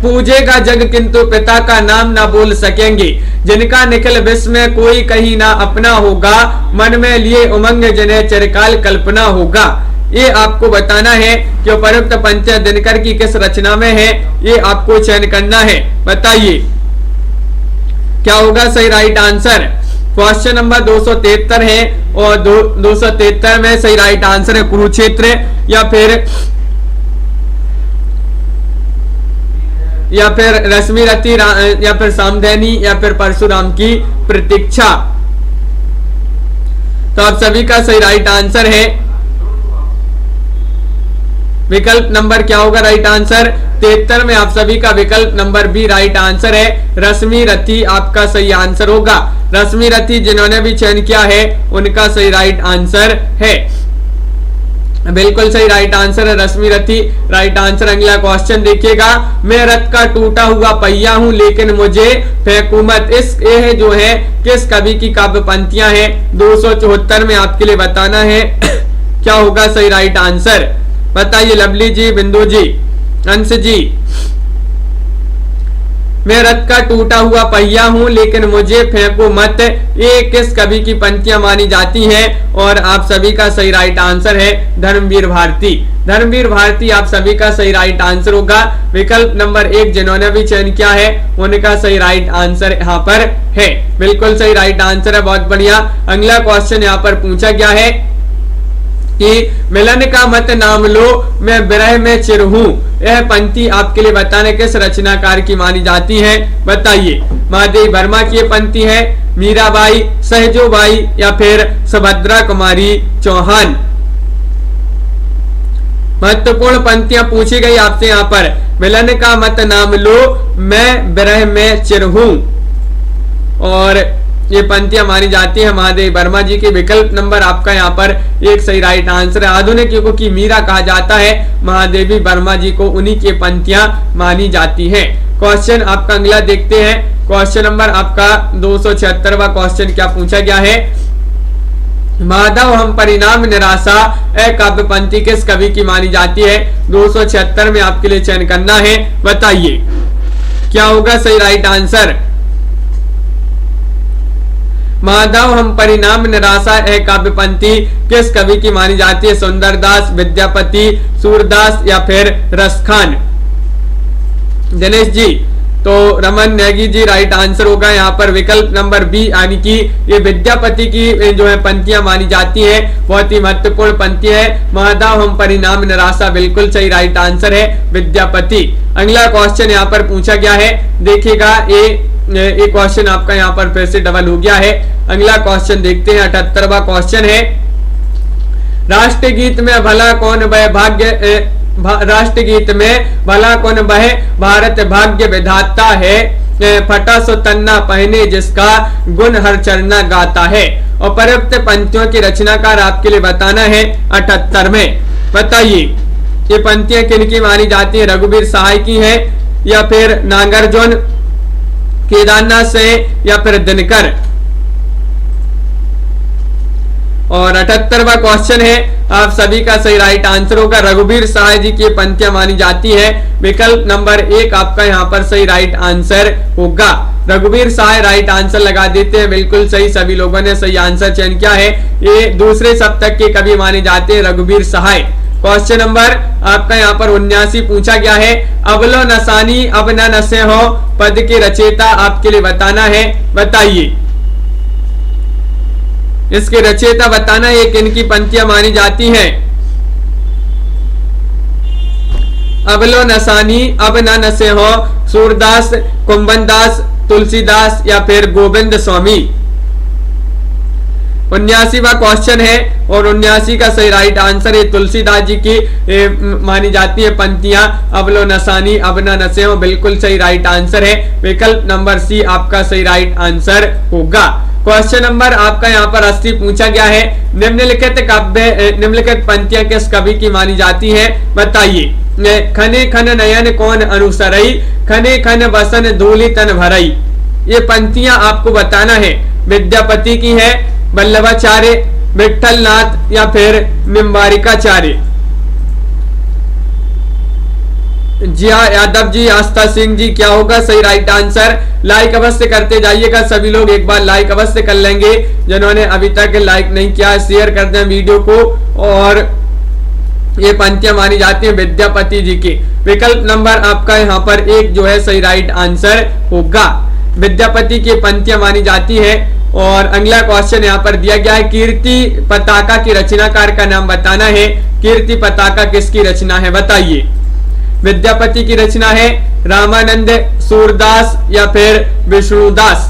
पूजेगा जग किंतु पिता का नाम ना बोल सकेंगे, जिनका निखिल विश्व में कोई कहीं ना अपना होगा, मन में लिए उमंग जिन्हें चिरकाल कल्पना होगा। ये आपको बताना है कि उपरोक्त पंक्तियां दिनकर की किस रचना में है, ये आपको चयन करना है, बताइए क्या होगा सही राइट आंसर। क्वेश्चन नंबर 273 है और 273 में सही राइट आंसर है कुरुक्षेत्र, या फिर रश्मि रति, या फिर सामधैनी, या फिर परशुराम की प्रतीक्षा। तो आप सभी का सही राइट आंसर है विकल्प नंबर क्या होगा राइट आंसर। 73 में आप सभी का विकल्प नंबर बी राइट आंसर है, रश्मि रति आपका सही आंसर होगा। रश्मि रति जिन्होंने भी चयन किया है उनका सही राइट आंसर है। बिल्कुल सही राइट आंसर है रश्मि रति, राइट आंसर। अगला क्वेश्चन देखिएगा, मैं रथ का टूटा हुआ पहिया हूं लेकिन मुझे फेंकू मत, इस ये जो है किस कवि की काव्य पंक्तियां हैं। 274 में आपके लिए बताना है क्या होगा सही राइट आंसर, बताइए लवली जी, बिंदु जी, अंश जी। मैं रथ का टूटा हुआ पहिया हूं लेकिन मुझे फेंको मत, ये किस कवि की पंक्तियां मानी जाती हैं? और आप सभी का सही राइट आंसर है धर्मवीर भारती। धर्मवीर भारती आप सभी का सही राइट आंसर होगा। विकल्प नंबर 1 जिन्होंने भी चयन किया है उनका सही राइट आंसर यहाँ पर है, बिल्कुल सही राइट आंसर है, बहुत बढ़िया। अगला क्वेश्चन यहाँ पर पूछा गया है कि मिलन का मत नाम लो, मैं विरह में चिर हूं, यह पंक्ति आपके लिए बताने किस रचनाकार की मानी जाती है? बताइए। महादेवी वर्मा की यह पंक्ति है, मीराबाई, सहजोबाई या फिर सुभद्रा कुमारी चौहान? महत्वपूर्ण पंक्तियां पूछी गई आपसे यहाँ पर। मिलन का मत नाम लो, मैं विरह में चिर हूं, और ये पंक्तियां मानी जाती है महादेवी वर्मा जी के। विकल्प नंबर आपका यहाँ पर एक सही राइट आंसर है। आधुनिक युगों की मीरा कहा जाता है महादेवी वर्मा जी को, उन्हीं की पंक्तियां मानी जाती हैं। क्वेश्चन आपका अगला देखते हैं। क्वेश्चन नंबर आपका 276वां क्वेश्चन क्या पूछा गया है? माधव हम परिणाम निराशा ए काव्य पंक्ति किस कवि की मानी जाती है? 276 में आपके लिए चयन करना है, बताइए क्या होगा सही राइट आंसर? माधव हम परिणाम निराशा है काव्य पंक्ति किस कवि की मानी जाती है? सुंदरदास, विद्यापति, सूरदास या फिर रसखान? दिनेश जी, तो रमन नेगी जी राइट आंसर होगा यहाँ पर विकल्प नंबर बी, यानी कि ये विद्यापति की जो है पंक्तियां मानी जाती है, बहुत ही महत्वपूर्ण पंक्ति है। माधव हम परिणाम निराशा बिल्कुल सही राइट आंसर है विद्यापति। अगला क्वेश्चन यहाँ पर पूछा गया है, देखिएगा एक क्वेश्चन आपका यहाँ पर फिर से डबल हो गया है। अगला क्वेश्चन देखते हैं, 78वां क्वेश्चन है, राष्ट्रगीत में भला कौन वह भाग्य राष्ट्रगीत में भला कौन वह भारत भाग्य विधाता है, फटा सो तन्ना पहने जिसका गुण हर चरना गाता है? और पर्याप्त पंक्तियों की रचनाकार आपके लिए बताना है 78 में, बताइए ये पंक्तियां किनकी मानी जाती है? रघुवीर सहाय की है या फिर नागार्जुन, केदारनाथ से या फिर दिनकर? और 78वां क्वेश्चन है, आप सभी का सही राइट आंसर होगा रघुवीर सहाय जी की पंक्तियां मानी जाती है। विकल्प नंबर 1 आपका यहाँ पर सही राइट आंसर होगा। रघुवीर सहाय राइट आंसर लगा देते हैं, बिल्कुल सही, सभी लोगों ने सही आंसर चयन किया है। ये दूसरे सप्तक के कवि माने जाते हैं रघुवीर सहाय। क्वेश्चन नंबर आपका यहाँ पर 79 पूछा गया है, अबलो नसानी अब न नसे हो पद के रचयिता आपके लिए बताना है, बताइए इसके रचयिता बताना है किनकी पंक्तियां मानी जाती हैं? अबलो नसानी अब न नसे हो, सूरदास, कुंभनदास, तुलसीदास या फिर गोविंद स्वामी? 79वां क्वेश्चन है और 79 का सही राइट आंसर है तुलसीदास जी की मानी जाती है पंक्तियां, अबलो नसानी अब न नसे हो, बिल्कुल सही राइट आंसर है। विकल्प नंबर सी आपका सही राइट आंसर होगा। क्वेश्चन नंबर आपका यहाँ पर 80 पूछा गया है, निम्नलिखित पंक्तियां किस कवि की मानी जाती है, बताइए। खने खन नयन कौन अनुसरई, खने खन बसन धूलि तन भरई? ये पंक्तियां आपको बताना है, विद्यापति की है, वल्लभाचार्य, विठल नाथ या फिर निम्बारिकाचार्य? जिया यादव जी, आस्था सिंह जी, क्या होगा सही राइट आंसर? लाइक अवश्य करते जाइएगा, सभी लोग एक बार लाइक अवश्य कर लेंगे, जिन्होंने अभी तक लाइक नहीं किया शेयर कर दें वीडियो को। और ये पंक्तियां मानी जाती है विद्यापति जी की। विकल्प नंबर आपका यहाँ पर 1 जो है सही राइट आंसर होगा, विद्यापति की पंक्तियां मानी जाती है। और अगला क्वेश्चन यहाँ पर दिया गया है, कीर्ति पताका की रचनाकार का नाम बताना है। कीर्ति पताका किसकी रचना है, बताइए। विद्यापति की रचना है, रामानंद, सूरदास या फिर विष्णुदास?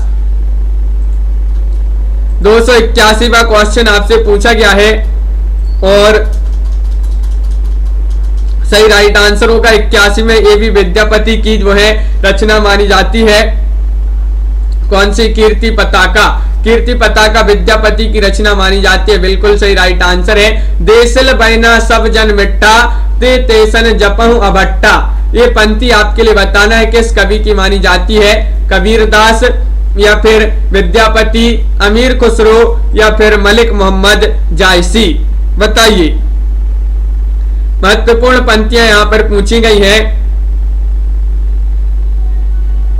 281वां क्वेश्चन आपसे पूछा गया है और सही राइट आंसर होगा 81 में, ये भी विद्यापति की जो है रचना मानी जाती है। कौन सी? कीर्ति पताका। कीर्ति पताका विद्यापति की रचना मानी जाती है, बिल्कुल सही राइट आंसर है। देसल बैना सब जन मिट्टा, ते तेसन जपहु अभट्टा? ये पंक्ति आपके लिए बताना है किस कवि की मानी जाती है? कबीरदास या फिर विद्यापति, अमीर खुसरो या फिर मलिक मोहम्मद जायसी? बताइए। महत्वपूर्ण पंक्तियां यहाँ पर पूछी गई है।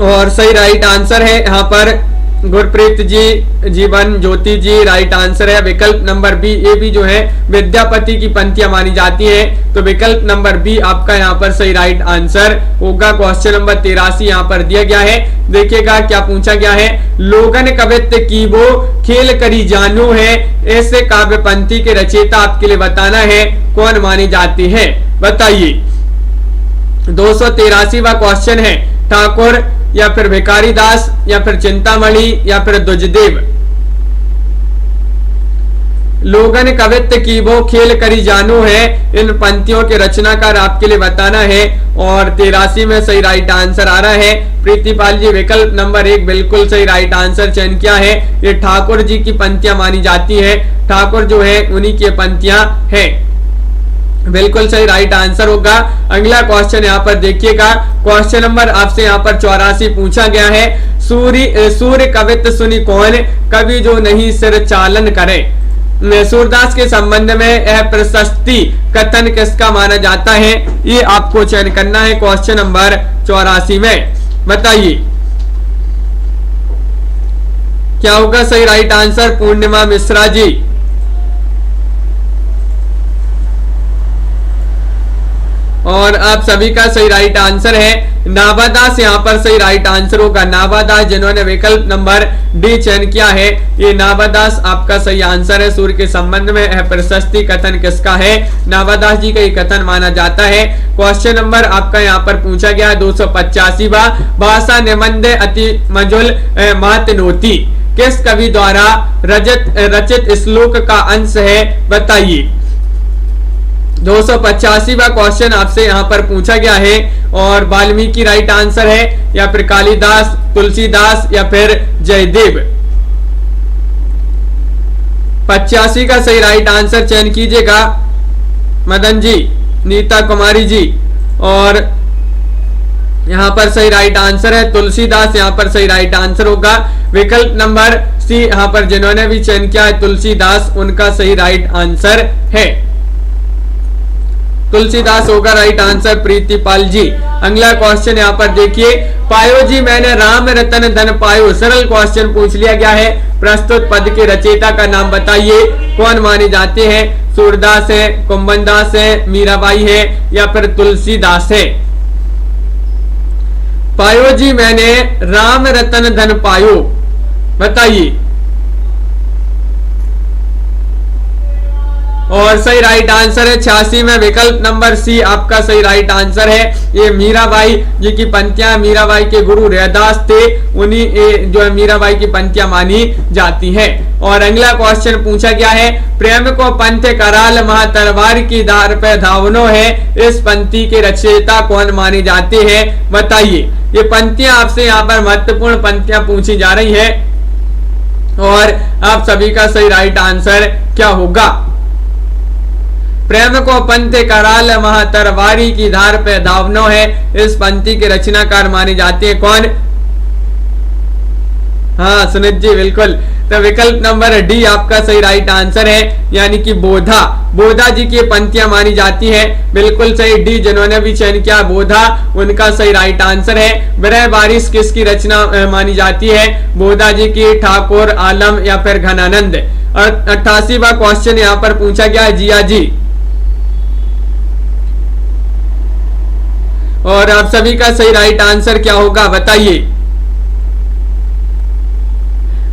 और सही राइट आंसर है यहाँ पर गुरप्रीत जी, जीवन ज्योति जी, राइट आंसर है विकल्प नंबर बी। ये भी जो है विद्यापति की पंक्तियां मानी जाती है, तो विकल्प नंबर बी आपका यहाँ पर सही राइट आंसर होगा। क्वेश्चन नंबर 83 यहाँ पर दिया गया है, देखिएगा क्या पूछा गया है। लोगन कवित्व की वो खेल करी जानू है, ऐसे काव्य पंक्ति के रचयिता आपके लिए बताना है, कौन मानी जाती है, बताइए। 283वां क्वेश्चन है, ठाकुर या फिर भिखारी दास या फिर चिंतामणि या फिर दुजदेव। लोगन कवित्व की वो खेल करी जानू है, इन पंक्तियों के रचनाकार आपके लिए बताना है। और 83 में सही राइट आंसर आ रहा है प्रीतिपाल जी, विकल्प नंबर 1 बिल्कुल सही राइट आंसर चयन किया है। ये ठाकुर जी की पंक्तियां मानी जाती है, ठाकुर जो है उन्हीं की पंक्तियां हैं, बिल्कुल सही राइट आंसर होगा। अगला क्वेश्चन यहाँ पर देखिएगा, क्वेश्चन नंबर आपसे यहाँ पर 84 पूछा गया है। सूर्य कवित्व सुनी कौन, कवि जो नहीं सिर चालन करे। सूरदास के संबंध में यह प्रशस्ति कथन किसका माना जाता है, ये आपको चयन करना है क्वेश्चन नंबर 84 में, बताइए क्या होगा सही राइट आंसर। पूर्णिमा मिश्रा जी, और आप सभी का सही राइट आंसर है नावादास, यहाँ पर सही राइट आंसर होगा नावादास, जिन्होंने विकल्प नंबर डी चयन किया है, ये नावादास आपका सही आंसर है। सूर्य के संबंध में यह प्रशस्ति कथन किसका है, नावादास जी का ये कथन माना जाता है। क्वेश्चन नंबर आपका यहाँ पर पूछा गया 285वां, भाषा निबंध अति मजुल मातनोती किस कवि द्वारा रचित श्लोक का अंश है, बताइए। 285वां क्वेश्चन आपसे यहाँ पर पूछा गया है, और वाल्मीकि राइट आंसर है या फिर कालिदास, तुलसीदास या फिर जयदेव। 85 का सही राइट आंसर चयन कीजिएगा मदन जी, नीता कुमारी जी, और यहाँ पर सही राइट आंसर है तुलसीदास, यहाँ पर सही राइट आंसर होगा विकल्प नंबर सी। यहाँ पर जिन्होंने भी चयन किया है तुलसीदास, उनका सही राइट आंसर है, तुलसीदास होगा राइट आंसर प्रीतिपाल जी। अगला क्वेश्चन यहाँ पर देखिए, पायो जी मैंने राम रतन धन पायो, सरल क्वेश्चन पूछ लिया गया है। प्रस्तुत पद के रचयिता का नाम बताइए, कौन माने जाते हैं। सूरदास है, कुंभनदास है, मीराबाई है या फिर तुलसीदास है। पायो जी मैंने राम रतन धन पायो, बताइए। और सही राइट आंसर है 86 में विकल्प नंबर सी आपका सही राइट आंसर है। ये मीराबाई जी की पंक्तियां, मीराबाई के गुरु रैदास थे, उन्हीं जो है मीराबाई की पंक्तियां मानी जाती हैं। और अगला क्वेश्चन पूछा गया है, प्रेम को पंथ कराल महा तलवार की धार पे धावनो है, इस पंक्ति के रचयिता कौन माने जाते हैं, बताइए। ये पंक्तियां आपसे यहाँ पर महत्वपूर्ण पंक्तियां पूछी जा रही है, और आप सभी का सही राइट आंसर क्या होगा। प्रेम को पंथ कराल महा तरवारी की धार पे धावनो है, इस पंक्ति के रचनाकार माने जाते हैं कौन। हाँ सुनित जी बिल्कुल, तो विकल्प नंबर डी आपका सही राइट आंसर है, यानी कि बोधा, बोधा जी की पंक्तियां मानी जाती है, बिल्कुल सही। डी जिन्होंने भी चयन किया बोधा, उनका सही राइट आंसर है। विरह बारिश किसकी रचना मानी जाती है, बोधा जी की, ठाकुर, आलम या फिर घनानंद। और 88वां क्वेश्चन यहाँ पर पूछा गया है जिया जी, और आप सभी का सही राइट आंसर क्या होगा, बताइए।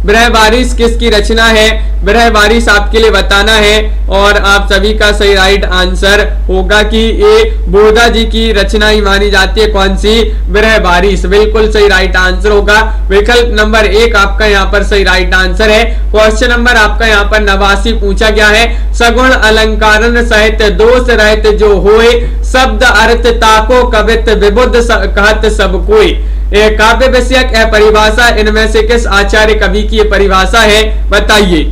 विरह बारिश किसकी रचना है, विरह बारिश आपके लिए बताना है, और आप सभी का सही राइट आंसर होगा कि ये बोधा जी की रचना ही मानी जाती है, कौन सी, विरह बारिश, बिल्कुल सही राइट आंसर होगा। विकल्प नंबर 1 आपका यहाँ पर सही राइट आंसर है। क्वेश्चन नंबर आपका यहाँ पर 89 पूछा गया है, सगुण अलंकारन सहित दोष रहित जो होए, शब्द अर्थ ताको कवित विबुद्ध कहत सब कोई। काव्य विषयक है परिभाषा, इनमें से किस आचार्य कवि की परिभाषा है, बताइए।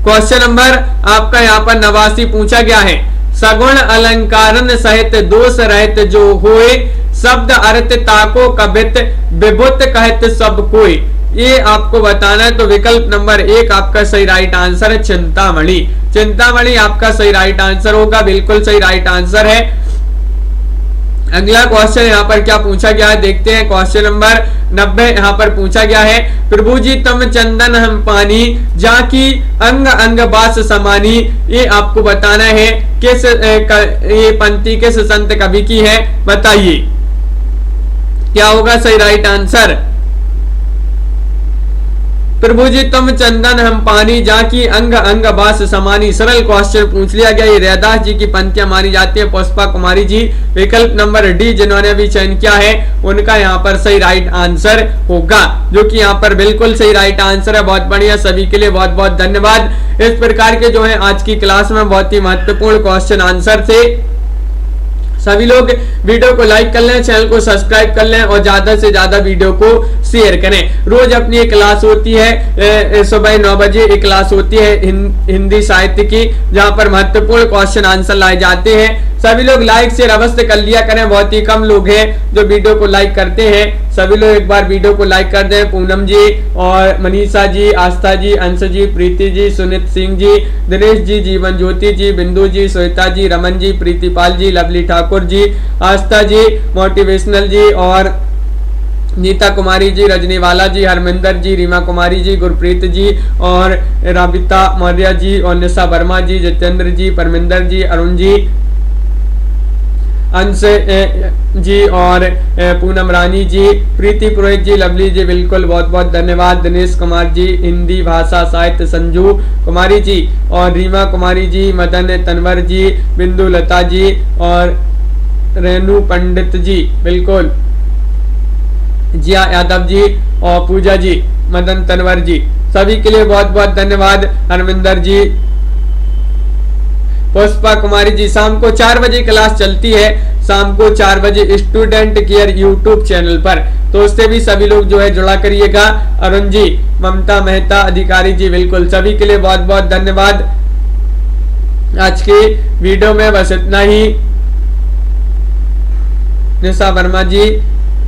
क्वेश्चन नंबर आपका यहाँ पर 89 पूछा गया है, सगुण अलंकारन सहित दोष रहित जो होए, शब्द अर्थ ताको कवित विभुत कहत सब कोई, ये आपको बताना है। तो विकल्प नंबर 1 आपका सही राइट आंसर है चिंतामणि, चिंतामणि आपका सही राइट आंसर होगा, बिल्कुल सही राइट आंसर है। अगला क्वेश्चन यहाँ पर क्या पूछा गया है देखते हैं। क्वेश्चन नंबर 90 यहाँ पर पूछा गया है, प्रभु जी तम चंदन हम पानी जाकी अंग अंग बास समानी। ये आपको बताना है किस ये पंक्ति किस संत कवि की है, बताइए क्या होगा सही राइट आंसर। प्रभु जी तुम चंदन हम पानी जाकी अंग अंग बास समानी। सरल क्वेश्चन पूछ लिया गया। ये रैदास जी की पंक्तियां मानी जाती है। पुष्पा कुमारी जी विकल्प नंबर डी जिन्होंने भी चयन किया है उनका यहाँ पर सही राइट आंसर होगा, जो कि यहाँ पर बिल्कुल सही राइट आंसर है। बहुत बढ़िया, सभी के लिए बहुत बहुत धन्यवाद। इस प्रकार के जो है आज की क्लास में बहुत ही महत्वपूर्ण क्वेश्चन आंसर थे। सभी लोग वीडियो को लाइक कर लें, चैनल को सब्सक्राइब कर लें और ज्यादा से ज्यादा वीडियो को शेयर करें। रोज अपनी एक क्लास होती है, सुबह 9 बजे एक क्लास होती है हिंदी साहित्य की, जहां पर महत्वपूर्ण क्वेश्चन आंसर लाए जाते हैं। सभी लोग लाइक शेयर अवश्य कर लिया करें। बहुत ही कम लोग हैं जो वीडियो को लाइक करते हैं। सभी लोग एक बार वीडियो को लाइक कर दें। पूनम जी और मनीषा जी, आस्था जी, अंश जी, प्रीति जी, सुनीत सिंह जी, दिनेश जी, जीवन ज्योति जी, बिंदु जी, श्वेता जी, रमन जी, प्रीतिपाल जी, लवली ठाकुर जी, आस्था जी, मोटिवेशनल जी और नीता कुमारी जी, रजनीवाला जी, हरमिंदर जी, रीमा कुमारी जी, गुरप्रीत जी और राबिता मौर्य जी और निशा वर्मा जी, जितेंद्र जी, परमिंदर जी, अरुण जी, अंश जी और पूनम रानी जी, प्रीति पुरोहित जी, लवली जी, बिल्कुल बहुत बहुत धन्यवाद। दिनेश कुमार जी, हिंदी भाषा साहित्य, संजू कुमारी जी और रीमा कुमारी जी, मदन तनवर जी, बिंदु लता जी और रेणु पंडित जी, बिल्कुल जिया यादव जी और पूजा जी, मदन तनवर जी, सभी के लिए बहुत बहुत धन्यवाद। हरमिंदर जी, पुष्पा कुमारी जी, शाम को 4 बजे क्लास चलती है, शाम को 4 बजे स्टूडेंट केयर यूट्यूब चैनल पर, तो उससे भी सभी लोग जो है जुड़ा करिएगा। अरुण जी, ममता मेहता, अधिकारी जी, बिल्कुल सभी के लिए बहुत बहुत धन्यवाद। आज की वीडियो में बस इतना ही। निशा वर्मा जी,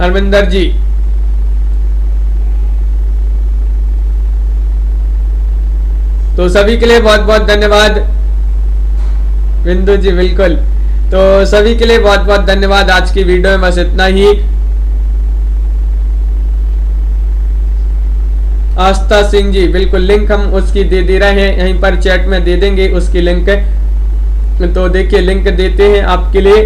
हरमिंदर जी, तो सभी के लिए बहुत बहुत धन्यवाद। बिंदु जी, बिल्कुल, तो सभी के लिए बहुत बहुत धन्यवाद। आज की वीडियो में बस इतना ही। आस्था सिंह जी, बिल्कुल लिंक हम उसकी दे रहे हैं, यहीं पर चैट में दे देंगे उसकी लिंक, तो देखिए लिंक देते हैं आपके लिए।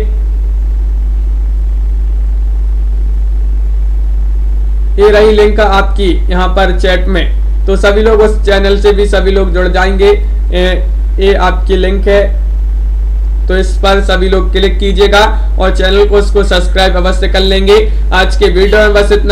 ये रही लिंक आपकी यहाँ पर चैट में, तो सभी लोग उस चैनल से भी सभी लोग जुड़ जाएंगे। ये आपकी लिंक है, तो इस पर सभी लोग क्लिक कीजिएगा और चैनल को उसको सब्सक्राइब अवश्य कर लेंगे। आज के वीडियो में बस इतना।